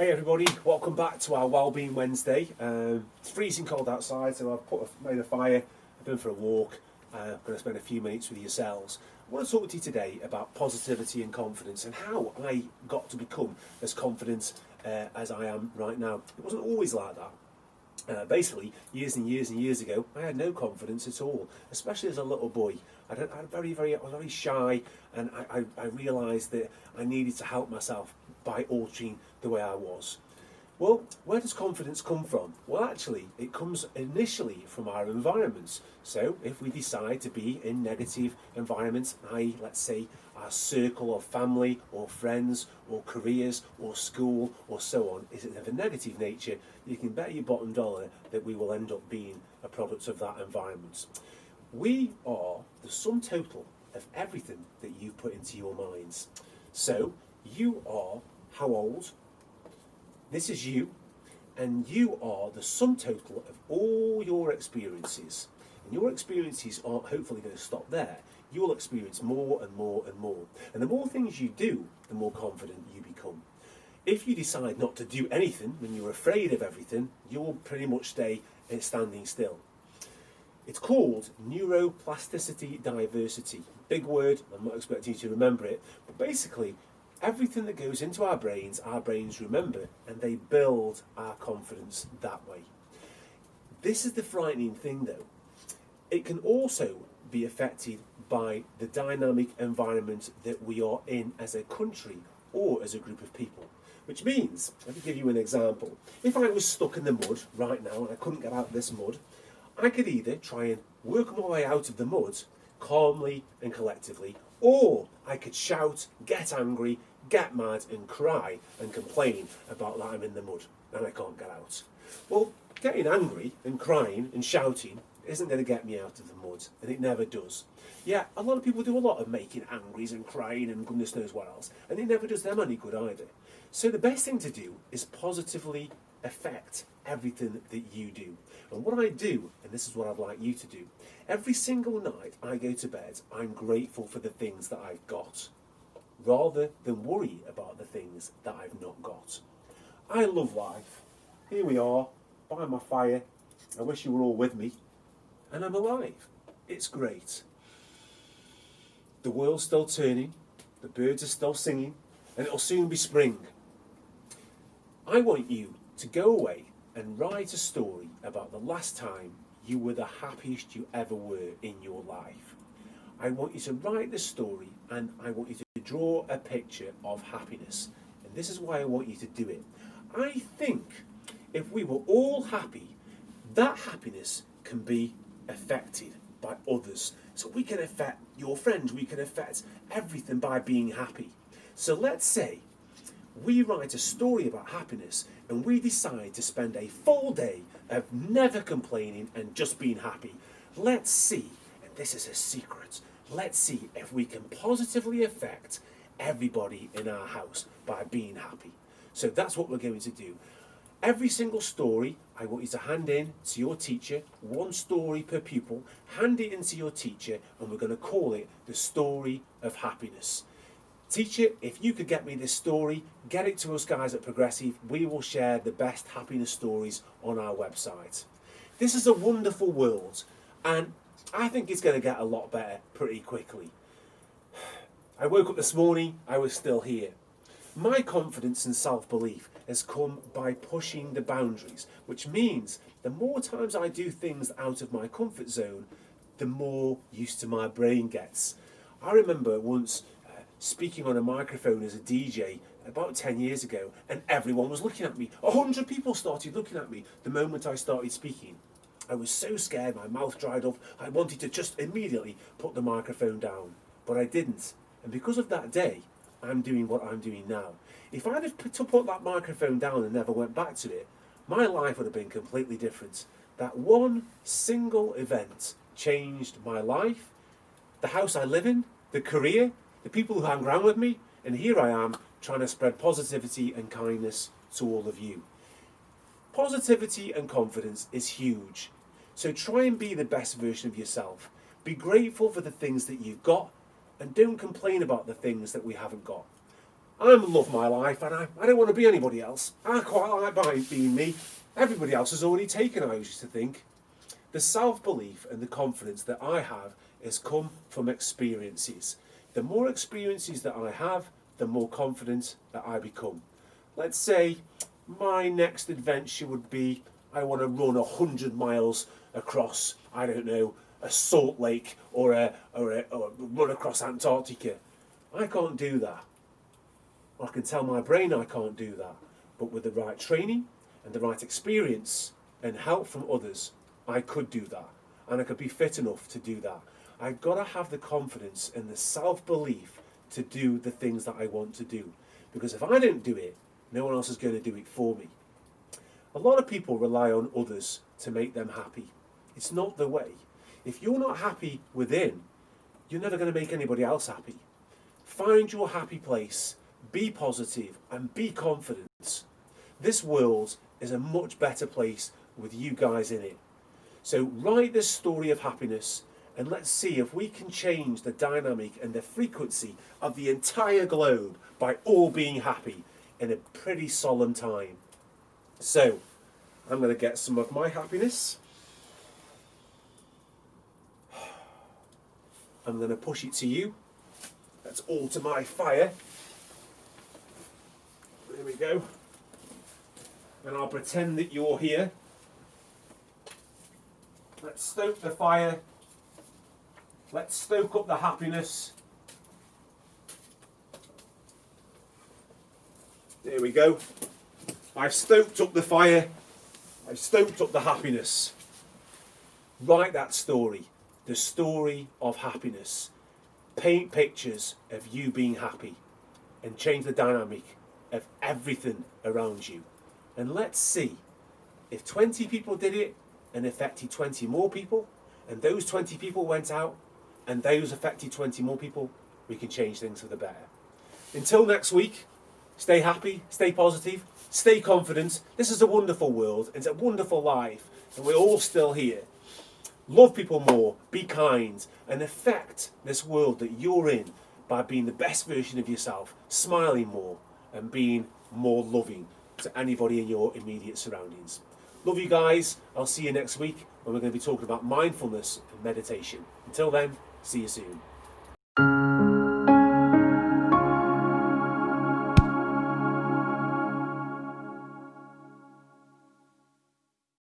Hey everybody, welcome back to our Wellbeing Wednesday. It's freezing cold outside, so I've made a fire, I've been for a walk, I'm going to spend a few minutes with yourselves. I want to talk to you today about positivity and confidence and how I got to become as confident as I am right now. It wasn't always like that. Basically, years and years and years ago, I had no confidence at all, especially as a little boy. I was very shy, and I realised that I needed to help myself by altering the way I was. Well, where does confidence come from? Well, actually, it comes initially from our environments. So, if we decide to be in negative environments, i.e., let's say our circle of family or friends or careers or school or so on, is of a negative nature, you can bet your bottom dollar that we will end up being a product of that environment. We are the sum total of everything that you put into your minds. So, you are how old? This is you, and you are the sum total of all your experiences. And your experiences aren't hopefully going to stop there. You will experience more and more and more. And the more things you do, the more confident you become. If you decide not to do anything when you're afraid of everything, you'll pretty much stay standing still. It's called neuroplasticity diversity. Big word, I'm not expecting you to remember it, but basically, everything that goes into our brains remember, and they build our confidence that way. This is the frightening thing though. It can also be affected by the dynamic environment that we are in as a country or as a group of people. Which means, let me give you an example. If I was stuck in the mud right now and I couldn't get out of this mud, I could either try and work my way out of the mud calmly and collectively, or I could shout, get angry, get mad and cry and complain about that I'm in the mud and I can't get out. Well, getting angry and crying and shouting isn't going to get me out of the mud, and it never does. Yeah, a lot of people do a lot of making angries and crying and goodness knows what else, and it never does them any good either. So the best thing to do is positively affect everything that you do. And what I do, and this is what I'd like you to do, every single night I go to bed, I'm grateful for the things that I've got, rather than worry about the things that I've not got. I love life. Here we are, by my fire. I wish you were all with me. And I'm alive. It's great. The world's still turning, the birds are still singing, and it'll soon be spring. I want you to go away and write a story about the last time you were the happiest you ever were in your life. I want you to write the story, and I want you to draw a picture of happiness. And this is why I want you to do it. I think if we were all happy, that happiness can be affected by others. So we can affect your friends, we can affect everything by being happy. So let's say we write a story about happiness and we decide to spend a full day of never complaining and just being happy. Let's see, and this is a secret, let's see if we can positively affect everybody in our house by being happy. So that's what we're going to do. Every single story, I want you to hand in to your teacher, one story per pupil, hand it in to your teacher, and we're going to call it the story of happiness. Teacher, if you could get me this story, get it to us guys at Progressive. We will share the best happiness stories on our website. This is a wonderful world, and I think it's going to get a lot better pretty quickly. I woke up this morning, I was still here. My confidence and self-belief has come by pushing the boundaries, which means the more times I do things out of my comfort zone, the more used to my brain gets. I remember once speaking on a microphone as a DJ about 10 years ago, and everyone was looking at me. 100 people started looking at me the moment I started speaking. I was so scared, my mouth dried up, I wanted to just immediately put the microphone down, but I didn't. And because of that day, I'm doing what I'm doing now. If I'd have put that microphone down and never went back to it, my life would have been completely different. That one single event changed my life, the house I live in, the career, the people who hang around with me, and here I am trying to spread positivity and kindness to all of you. Positivity and confidence is huge. So try and be the best version of yourself. Be grateful for the things that you've got, and don't complain about the things that we haven't got. I love my life and I don't want to be anybody else. I quite like being me. Everybody else has already taken, I used to think. The self-belief and the confidence that I have has come from experiences. The more experiences that I have, the more confident that I become. Let's say my next adventure would be I want to run 100 miles across, I don't know, a salt lake or run across Antarctica. I can't do that. I can tell my brain I can't do that. But with the right training and the right experience and help from others, I could do that. And I could be fit enough to do that. I've got to have the confidence and the self-belief to do the things that I want to do. Because if I don't do it, no one else is going to do it for me. A lot of people rely on others to make them happy. It's not the way. If you're not happy within, you're never going to make anybody else happy. Find your happy place, be positive and be confident. This world is a much better place with you guys in it. So write this story of happiness and let's see if we can change the dynamic and the frequency of the entire globe by all being happy in a pretty solemn time. So, I'm going to get some of my happiness. I'm going to push it to you. Let's alter my fire. There we go. And I'll pretend that you're here. Let's stoke the fire. Let's stoke up the happiness. There we go. I've stoked up the fire. I've stoked up the happiness. Write that story. The story of happiness. Paint pictures of you being happy. And change the dynamic of everything around you. And let's see if 20 people did it and affected 20 more people, and those 20 people went out and those affected 20 more people, we can change things for the better. Until next week, stay happy, stay positive, stay confident. This is a wonderful world, it's a wonderful life, and we're all still here. Love people more, be kind, and affect this world that you're in by being the best version of yourself, smiling more, and being more loving to anybody in your immediate surroundings. Love you guys. I'll see you next week when we're going to be talking about mindfulness and meditation. Until then, see you soon.